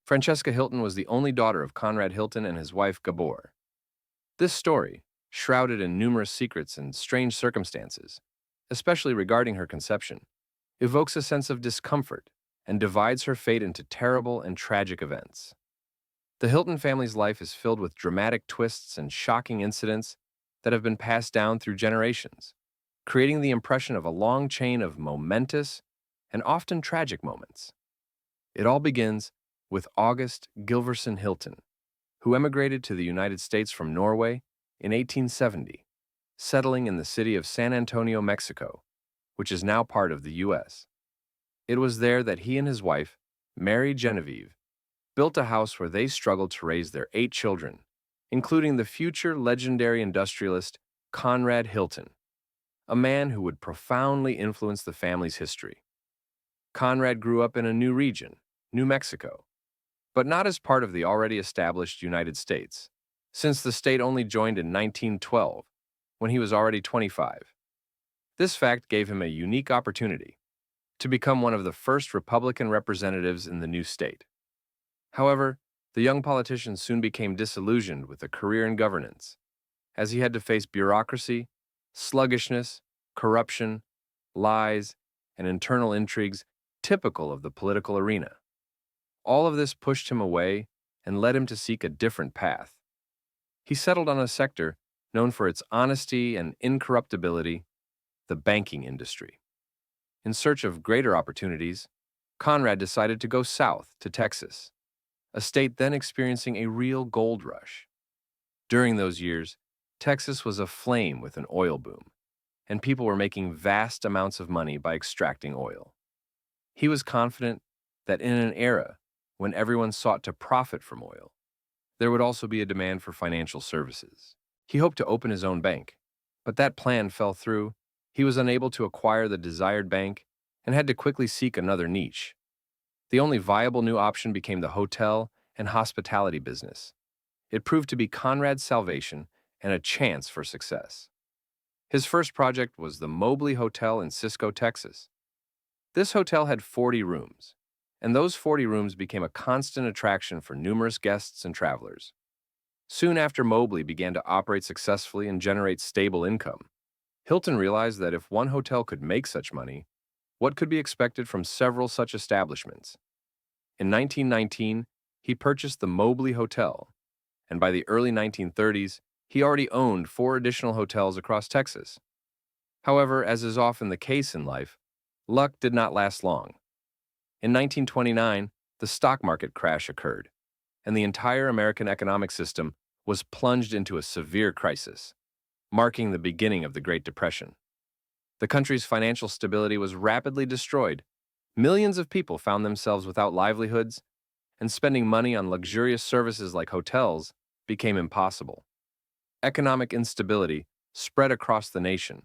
Francesca Hilton was the only daughter of Conrad Hilton and his wife Gabor. This story, shrouded in numerous secrets and strange circumstances, especially regarding her conception, evokes a sense of discomfort and divides her fate into terrible and tragic events. The Hilton family's life is filled with dramatic twists and shocking incidents that have been passed down through generations, creating the impression of a long chain of momentous and often tragic moments. It all begins with August Gilverson Hilton, who emigrated to the United States from Norway in 1870, settling in the city of San Antonio, Mexico, which is now part of the U.S. It was there that he and his wife, Mary Genevieve, built a house where they struggled to raise their 8 children, including the future legendary industrialist Conrad Hilton, a man who would profoundly influence the family's history. Conrad grew up in a new region, New Mexico, but not as part of the already established United States, since the state only joined in 1912, when he was already 25. This fact gave him a unique opportunity to become one of the first Republican representatives in the new state. However, the young politician soon became disillusioned with a career in governance, as he had to face bureaucracy, sluggishness, corruption, lies, and internal intrigues typical of the political arena. All of this pushed him away and led him to seek a different path. He settled on a sector known for its honesty and incorruptibility, the banking industry. In search of greater opportunities, Conrad decided to go south to Texas, a state then experiencing a real gold rush. During those years, Texas was aflame with an oil boom, and people were making vast amounts of money by extracting oil. He was confident that in an era when everyone sought to profit from oil, there would also be a demand for financial services. He hoped to open his own bank, but that plan fell through. He was unable to acquire the desired bank and had to quickly seek another niche. The only viable new option became the hotel and hospitality business. It proved to be Conrad's salvation and a chance for success. His first project was the Mobley Hotel in Cisco, Texas. This hotel had 40 rooms, and those 40 rooms became a constant attraction for numerous guests and travelers. Soon after Mobley began to operate successfully and generate stable income, Hilton realized that if one hotel could make such money, what could be expected from several such establishments? In 1919, he purchased the Mobley Hotel, and by the early 1930s, he already owned 4 additional hotels across Texas. However, as is often the case in life, luck did not last long. In 1929, the stock market crash occurred, and the entire American economic system was plunged into a severe crisis, marking the beginning of the Great Depression. The country's financial stability was rapidly destroyed. Millions of people found themselves without livelihoods, and spending money on luxurious services like hotels became impossible. Economic instability spread across the nation,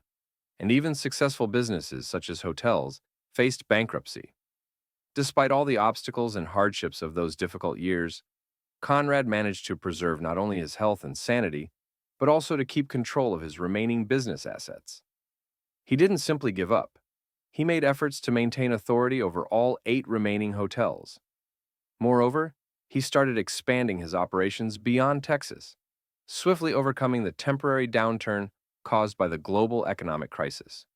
and even successful businesses such as hotels faced bankruptcy. Despite all the obstacles and hardships of those difficult years, Conrad managed to preserve not only his health and sanity, but also to keep control of his remaining business assets. He didn't simply give up. He made efforts to maintain authority over all 8 remaining hotels. Moreover, he started expanding his operations beyond Texas, swiftly overcoming the temporary downturn caused by the global economic crisis.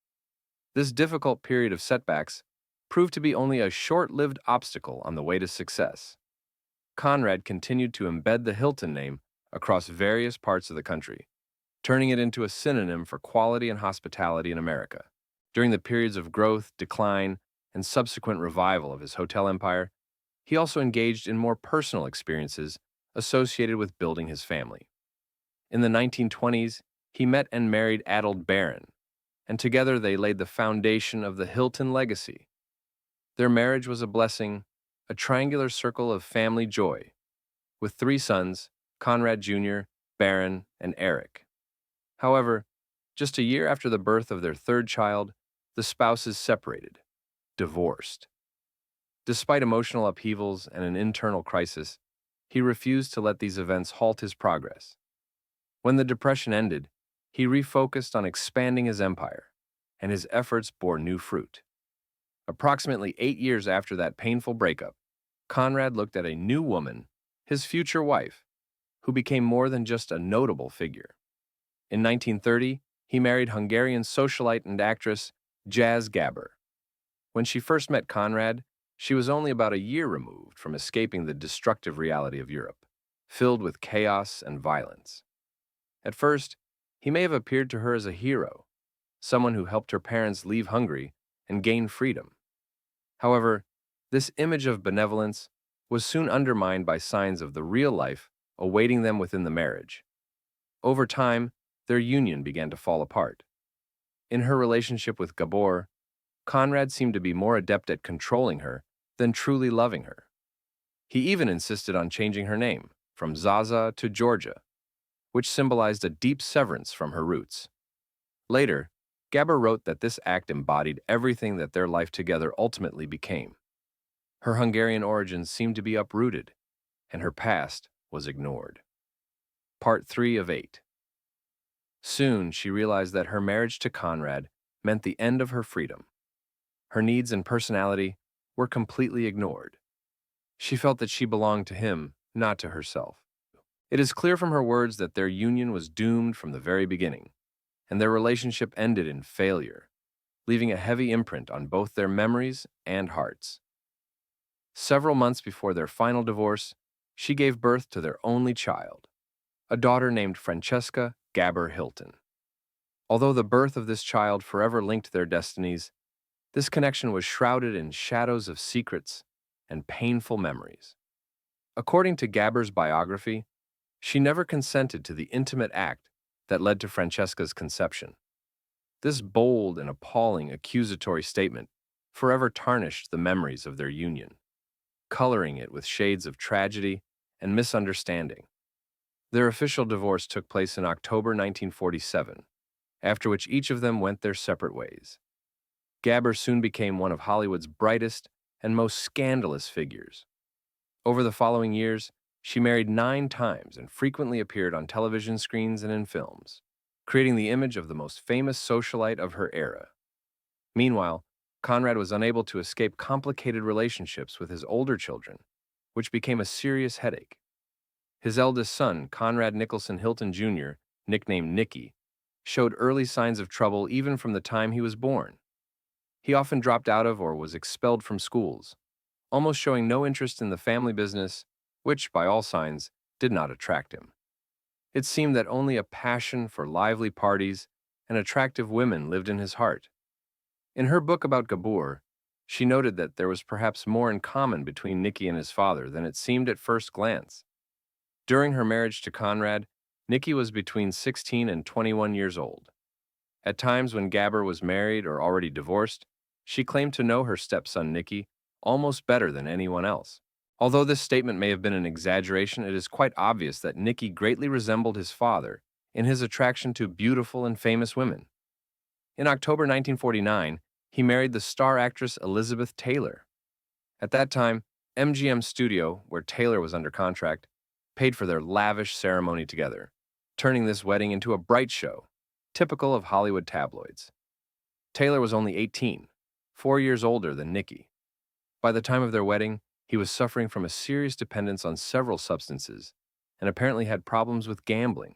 This difficult period of setbacks proved to be only a short-lived obstacle on the way to success. Conrad continued to embed the Hilton name across various parts of the country, turning it into a synonym for quality and hospitality in America. During the periods of growth, decline, and subsequent revival of his hotel empire, he also engaged in more personal experiences associated with building his family. In the 1920s, he met and married Adelaide Barron, and together they laid the foundation of the Hilton legacy. Their marriage was a blessing, a triangular circle of family joy, with 3 sons, Conrad Jr., Barron, and Eric. However, just a year after the birth of their 3rd child, the spouses separated, divorced. Despite emotional upheavals and an internal crisis, he refused to let these events halt his progress. When the Depression ended, he refocused on expanding his empire, and his efforts bore new fruit. Approximately 8 years after that painful breakup, Conrad looked at a new woman, his future wife, who became more than just a notable figure. In 1930, he married Hungarian socialite and actress Jazz Gabor. When she first met Conrad, she was only about a year removed from escaping the destructive reality of Europe, filled with chaos and violence. At first, he may have appeared to her as a hero, someone who helped her parents leave Hungary and gain freedom. However, this image of benevolence was soon undermined by signs of the real life awaiting them within the marriage. Over time, their union began to fall apart. In her relationship with Gabor, Conrad seemed to be more adept at controlling her than truly loving her. He even insisted on changing her name from Zaza to Georgia, which symbolized a deep severance from her roots. Later, Gabor wrote that this act embodied everything that their life together ultimately became. Her Hungarian origins seemed to be uprooted, and her past was ignored. Part 3 of 8. Soon, she realized that her marriage to Conrad meant the end of her freedom. Her needs and personality were completely ignored. She felt that she belonged to him, not to herself. It is clear from her words that their union was doomed from the very beginning, and their relationship ended in failure, leaving a heavy imprint on both their memories and hearts. Several months before their final divorce, she gave birth to their only child, a daughter named Francesca Gabor Hilton. Although the birth of this child forever linked their destinies, this connection was shrouded in shadows of secrets and painful memories. According to Gabor's biography, she never consented to the intimate act that led to Francesca's conception. This bold and appalling accusatory statement forever tarnished the memories of their union, coloring it with shades of tragedy and misunderstanding. Their official divorce took place in October 1947, after which each of them went their separate ways. Gabor soon became one of Hollywood's brightest and most scandalous figures. Over the following years, she married 9 times and frequently appeared on television screens and in films, creating the image of the most famous socialite of her era. Meanwhile, Conrad was unable to escape complicated relationships with his older children, which became a serious headache. His eldest son, Conrad Nicholson Hilton Jr., nicknamed Nicky, showed early signs of trouble even from the time he was born. He often dropped out of or was expelled from schools, almost showing no interest in the family business, which, by all signs, did not attract him. It seemed that only a passion for lively parties and attractive women lived in his heart. In her book about Gabor, she noted that there was perhaps more in common between Nicky and his father than it seemed at first glance. During her marriage to Conrad, Nicky was between 16 and 21 years old. At times when Gabor was married or already divorced, she claimed to know her stepson Nicky almost better than anyone else. Although this statement may have been an exaggeration, it is quite obvious that Nicky greatly resembled his father in his attraction to beautiful and famous women. In October 1949, he married the star actress Elizabeth Taylor. At that time, MGM Studio, where Taylor was under contract, paid for their lavish ceremony together, turning this wedding into a bright show, typical of Hollywood tabloids. Taylor was only 18, 4 years older than Nicky. By the time of their wedding, he was suffering from a serious dependence on several substances and apparently had problems with gambling.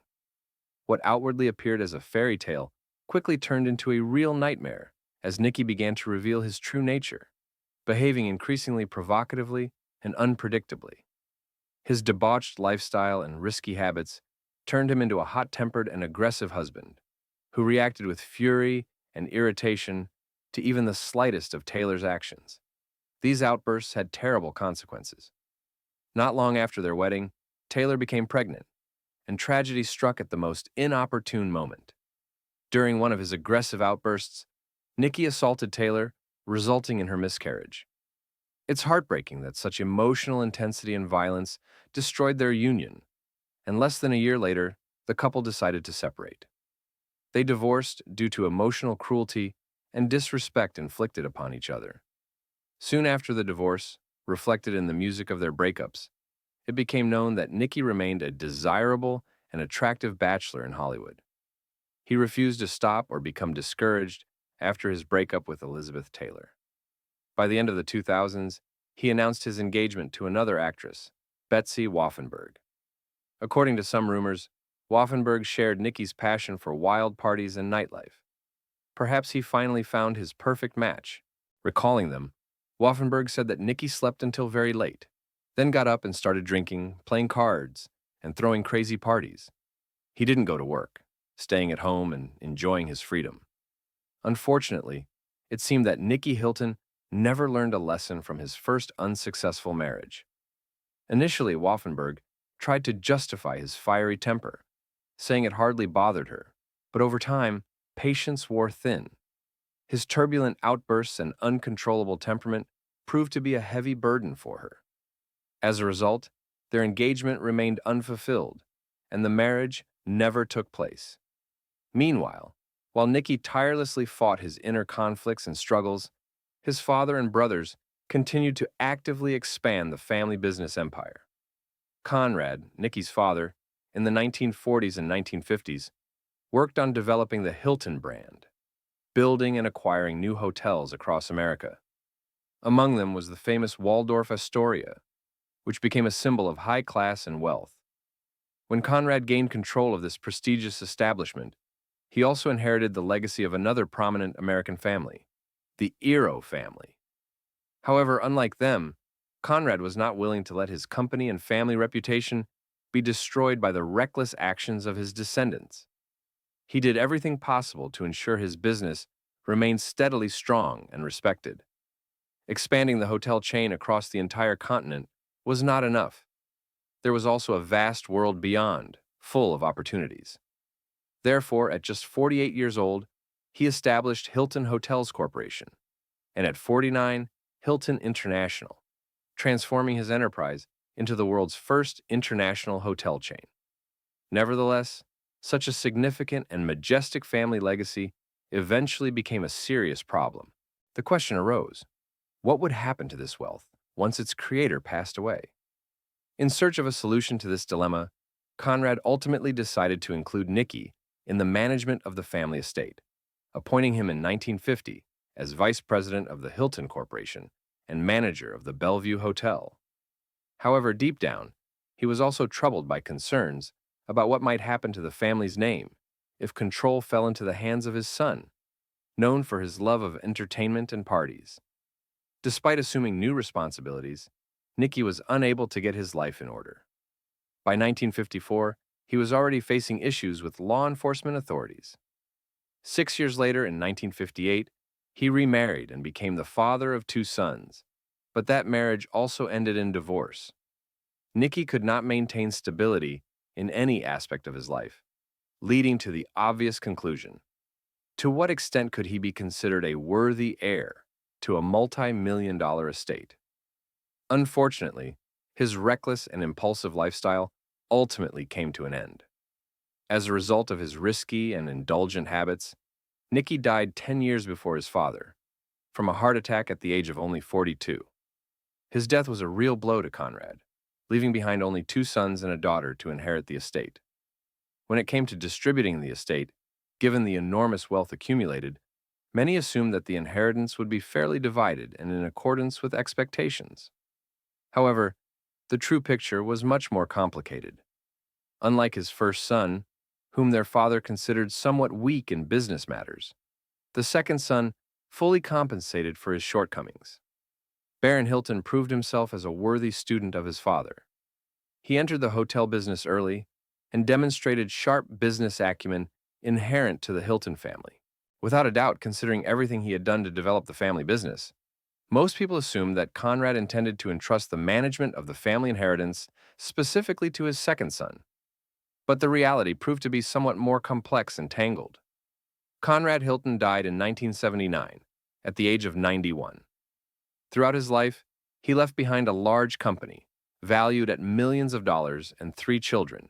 What outwardly appeared as a fairy tale quickly turned into a real nightmare as Nicky began to reveal his true nature, behaving increasingly provocatively and unpredictably. His debauched lifestyle and risky habits turned him into a hot-tempered and aggressive husband who reacted with fury and irritation to even the slightest of Taylor's actions. These outbursts had terrible consequences. Not long after their wedding, Taylor became pregnant, and tragedy struck at the most inopportune moment. During one of his aggressive outbursts, Nicky assaulted Taylor, resulting in her miscarriage. It's heartbreaking that such emotional intensity and violence destroyed their union, and less than a year later, the couple decided to separate. They divorced due to emotional cruelty and disrespect inflicted upon each other. Soon after the divorce, reflected in the music of their breakups, it became known that Nicky remained a desirable and attractive bachelor in Hollywood. He refused to stop or become discouraged after his breakup with Elizabeth Taylor. By the end of the 2000s, he announced his engagement to another actress, Betsy Waffenberg. According to some rumors, Waffenberg shared Nicky's passion for wild parties and nightlife. Perhaps he finally found his perfect match. Recalling them, Waffenberg said that Nicky slept until very late, then got up and started drinking, playing cards, and throwing crazy parties. He didn't go to work, staying at home and enjoying his freedom. Unfortunately, it seemed that Nicky Hilton never learned a lesson from his first unsuccessful marriage. Initially, Waffenberg tried to justify his fiery temper, saying it hardly bothered her, but over time, patience wore thin. His turbulent outbursts and uncontrollable temperament proved to be a heavy burden for her. As a result, their engagement remained unfulfilled, and the marriage never took place. Meanwhile, while Nicky tirelessly fought his inner conflicts and struggles, his father and brothers continued to actively expand the family business empire. Conrad, Nicky's father, in the 1940s and 1950s, worked on developing the Hilton brand, building and acquiring new hotels across America. Among them was the famous Waldorf Astoria, which became a symbol of high class and wealth. When Conrad gained control of this prestigious establishment, he also inherited the legacy of another prominent American family, the Eero family. However, unlike them, Conrad was not willing to let his company and family reputation be destroyed by the reckless actions of his descendants. He did everything possible to ensure his business remained steadily strong and respected. Expanding the hotel chain across the entire continent was not enough. There was also a vast world beyond, full of opportunities. Therefore, at just 48 years old, he established Hilton Hotels Corporation, and at 49, Hilton International, transforming his enterprise into the world's first international hotel chain. Nevertheless, such a significant and majestic family legacy eventually became a serious problem. The question arose, what would happen to this wealth once its creator passed away? In search of a solution to this dilemma, Conrad ultimately decided to include Nicky in the management of the family estate, appointing him in 1950 as vice president of the Hilton Corporation and manager of the Bellevue Hotel. However, deep down, he was also troubled by concerns about what might happen to the family's name if control fell into the hands of his son, known for his love of entertainment and parties. Despite assuming new responsibilities, Nicky was unable to get his life in order. By 1954, he was already facing issues with law enforcement authorities. 6 years later, in 1958, he remarried and became the father of 2 sons, but that marriage also ended in divorce. Nicky could not maintain stability in any aspect of his life, leading to the obvious conclusion: to what extent could he be considered a worthy heir to a multi-million-dollar estate? Unfortunately, his reckless and impulsive lifestyle ultimately came to an end. As a result of his risky and indulgent habits, Nicky died 10 years before his father, from a heart attack at the age of only 42. His death was a real blow to Conrad, leaving behind only 2 sons and a daughter to inherit the estate. When it came to distributing the estate, given the enormous wealth accumulated, many assumed that the inheritance would be fairly divided and in accordance with expectations. However, the true picture was much more complicated. Unlike his first son, whom their father considered somewhat weak in business matters, the second son fully compensated for his shortcomings. Baron Hilton proved himself as a worthy student of his father. He entered the hotel business early and demonstrated sharp business acumen inherent to the Hilton family. Without a doubt, considering everything he had done to develop the family business, most people assumed that Conrad intended to entrust the management of the family inheritance specifically to his second son. But the reality proved to be somewhat more complex and tangled. Conrad Hilton died in 1979, at the age of 91. Throughout his life, he left behind a large company, valued at millions of dollars, and 3 children,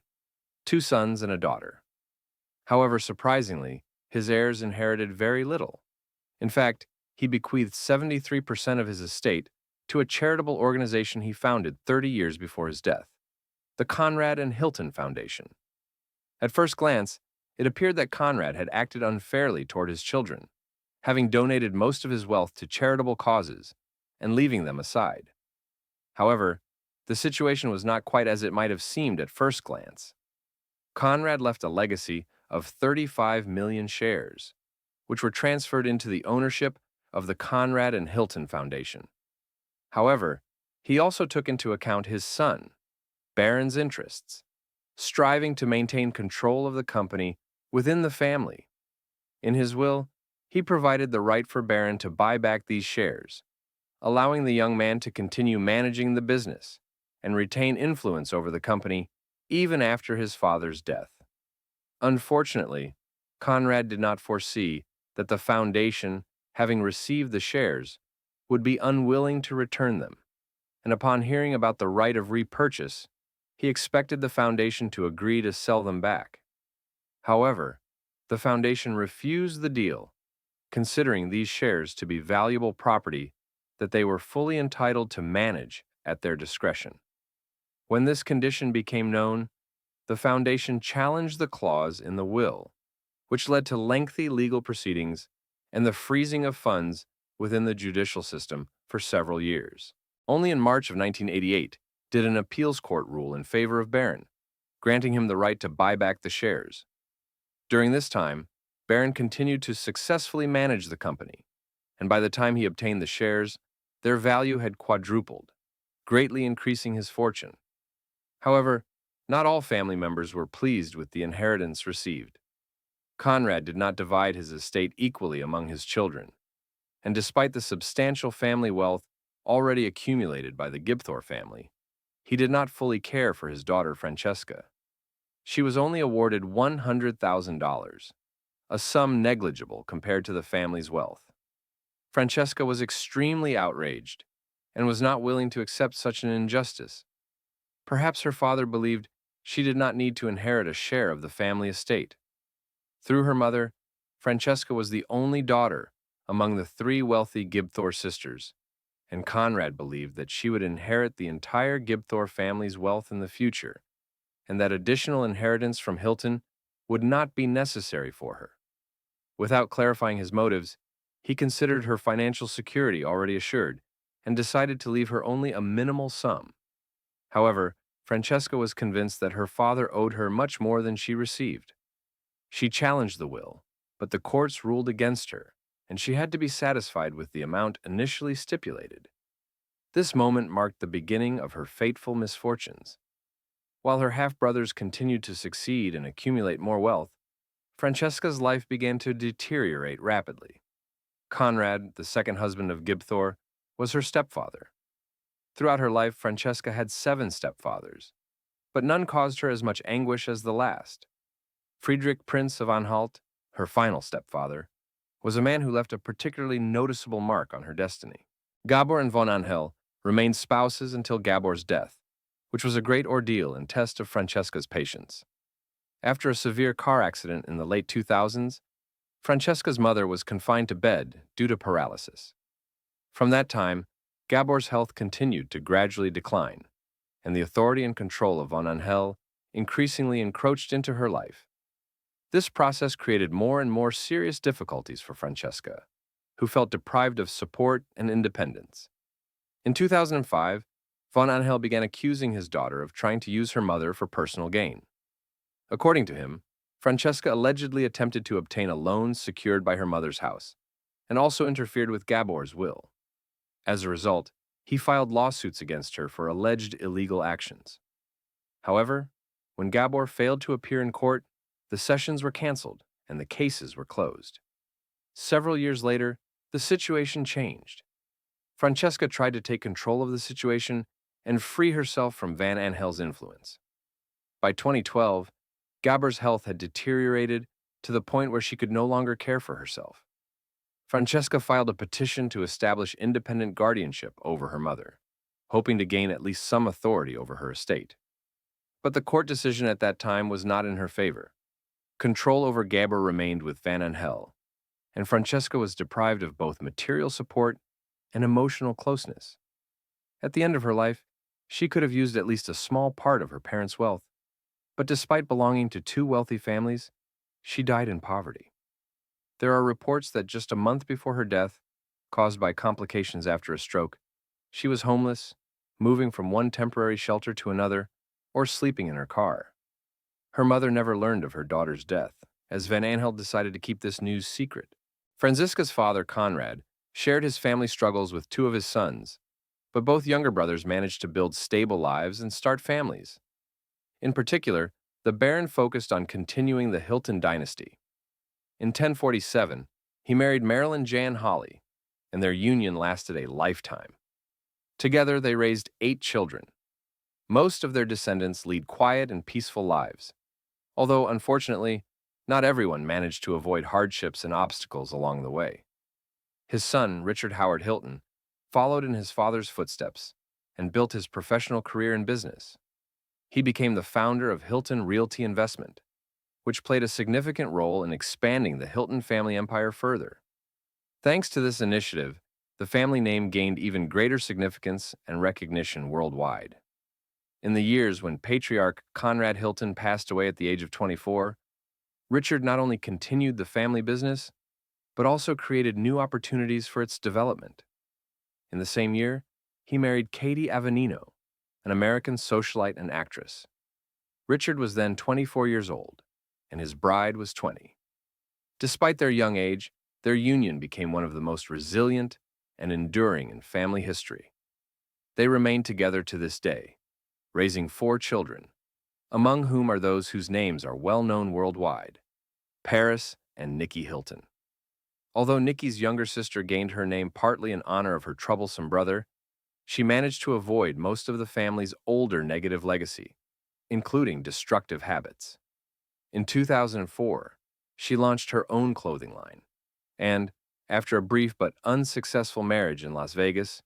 2 sons and a daughter. However, surprisingly, his heirs inherited very little. In fact, he bequeathed 73% of his estate to a charitable organization he founded 30 years before his death, the Conrad and Hilton Foundation. At first glance, it appeared that Conrad had acted unfairly toward his children, having donated most of his wealth to charitable causes and leaving them aside. However, the situation was not quite as it might have seemed at first glance. Conrad left a legacy of 35 million shares, which were transferred into the ownership of the Conrad and Hilton Foundation. However, he also took into account his son, Barron's interests, striving to maintain control of the company within the family. In his will, he provided the right for Barron to buy back these shares, allowing the young man to continue managing the business and retain influence over the company even after his father's death. Unfortunately, Conrad did not foresee that the foundation, having received the shares, would be unwilling to return them, and upon hearing about the right of repurchase, he expected the foundation to agree to sell them back. However, the foundation refused the deal, considering these shares to be valuable property that they were fully entitled to manage at their discretion. When this condition became known, the foundation challenged the clause in the will, which led to lengthy legal proceedings and the freezing of funds within the judicial system for several years. Only in March of 1988 did an appeals court rule in favor of Barron, granting him the right to buy back the shares. During this time, Barron continued to successfully manage the company, and by the time he obtained the shares, their value had quadrupled, greatly increasing his fortune. However, not all family members were pleased with the inheritance received. Conrad did not divide his estate equally among his children, and despite the substantial family wealth already accumulated by the Gibthorpe family, he did not fully care for his daughter Francesca. She was only awarded $100,000, a sum negligible compared to the family's wealth. Francesca was extremely outraged and was not willing to accept such an injustice. Perhaps her father believed she did not need to inherit a share of the family estate. Through her mother, Francesca was the only daughter among the three wealthy Gibthorpe sisters, and Conrad believed that she would inherit the entire Gibthorpe family's wealth in the future, and that additional inheritance from Hilton would not be necessary for her. Without clarifying his motives, he considered her financial security already assured and decided to leave her only a minimal sum. However, Francesca was convinced that her father owed her much more than she received. She challenged the will, but the courts ruled against her, and she had to be satisfied with the amount initially stipulated. This moment marked the beginning of her fateful misfortunes. While her half-brothers continued to succeed and accumulate more wealth, Francesca's life began to deteriorate rapidly. Conrad, the second husband of Gibthorpe, was her stepfather. Throughout her life, Francesca had 7 stepfathers, but none caused her as much anguish as the last. Friedrich, Prince of Anhalt, her final stepfather, was a man who left a particularly noticeable mark on her destiny. Gabor and von Anhel remained spouses until Gabor's death, which was a great ordeal and test of Francesca's patience. After a severe car accident in the late 2000s, Francesca's mother was confined to bed due to paralysis. From that time, Gabor's health continued to gradually decline, and the authority and control of von Anhel increasingly encroached into her life. This process created more and more serious difficulties for Francesca, who felt deprived of support and independence. In 2005, von Anhel began accusing his daughter of trying to use her mother for personal gain. According to him, Francesca allegedly attempted to obtain a loan secured by her mother's house, and also interfered with Gabor's will. As a result, he filed lawsuits against her for alleged illegal actions. However, when Gabor failed to appear in court, the sessions were canceled and the cases were closed. Several years later, the situation changed. Francesca tried to take control of the situation and free herself from Van Anhel's influence. By 2012, Gabor's health had deteriorated to the point where she could no longer care for herself. Francesca filed a petition to establish independent guardianship over her mother, hoping to gain at least some authority over her estate. But the court decision at that time was not in her favor. Control over Gabor remained with Van Anhel, and Francesca was deprived of both material support and emotional closeness. At the end of her life, she could have used at least a small part of her parents' wealth, but despite belonging to 2 wealthy families, she died in poverty. There are reports that just a month before her death, caused by complications after a stroke, she was homeless moving from one temporary shelter to another, or sleeping in her car. Her mother never learned of her daughter's death, as Van Aanholt decided to keep this news secret. Franziska's father, Conrad, shared his family struggles with two of his sons, but both younger brothers managed to build stable lives and start families. In particular, the Baron focused on continuing the Hilton dynasty. In 1047, he married Marilyn Jan Hawley, and their union lasted a lifetime. Together, they raised 8 children. Most of their descendants lead quiet and peaceful lives, although unfortunately, not everyone managed to avoid hardships and obstacles along the way. His son, Richard Howard Hilton, followed in his father's footsteps and built his professional career in business. He became the founder of Hilton Realty Investment, which played a significant role in expanding the Hilton family empire further. Thanks to this initiative, the family name gained even greater significance and recognition worldwide. In the years when patriarch Conrad Hilton passed away at the age of 24, Richard not only continued the family business, but also created new opportunities for its development. In the same year, he married Katie Avenino, an American socialite and actress. Richard was then 24 years old, and his bride was 20. Despite their young age, their union became one of the most resilient and enduring in family history. They remain together to this day, raising 4 children, among whom are those whose names are well known worldwide: Paris and Nicky Hilton. Although Nicky's younger sister gained her name partly in honor of her troublesome brother, she managed to avoid most of the family's older negative legacy, including destructive habits. In 2004, she launched her own clothing line, and, after a brief but unsuccessful marriage in Las Vegas,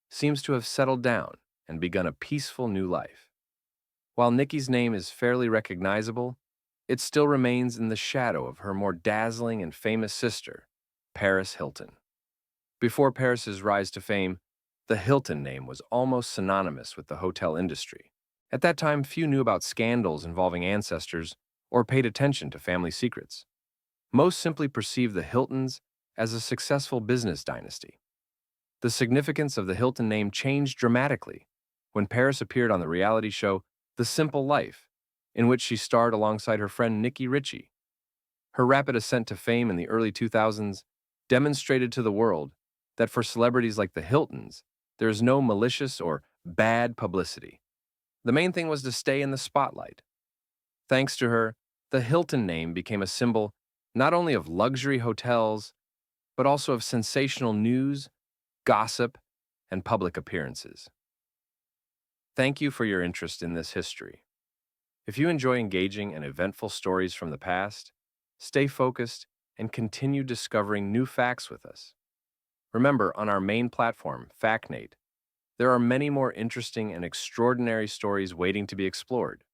seems to have settled down and begun a peaceful new life. While Nicky's name is fairly recognizable, it still remains in the shadow of her more dazzling and famous sister, Paris Hilton. Before Paris's rise to fame, the Hilton name was almost synonymous with the hotel industry. At that time, few knew about scandals involving ancestors or paid attention to family secrets. Most simply perceived the Hiltons as a successful business dynasty. The significance of the Hilton name changed dramatically when Paris appeared on the reality show The Simple Life, in which she starred alongside her friend Nicky Richie. Her rapid ascent to fame in the early 2000s demonstrated to the world that for celebrities like the Hiltons, there is no malicious or bad publicity. The main thing was to stay in the spotlight. Thanks to her, the Hilton name became a symbol not only of luxury hotels, but also of sensational news, gossip, and public appearances. Thank you for your interest in this history. If you enjoy engaging and eventful stories from the past, stay focused and continue discovering new facts with us. Remember, on our main platform, FactNate, there are many more interesting and extraordinary stories waiting to be explored.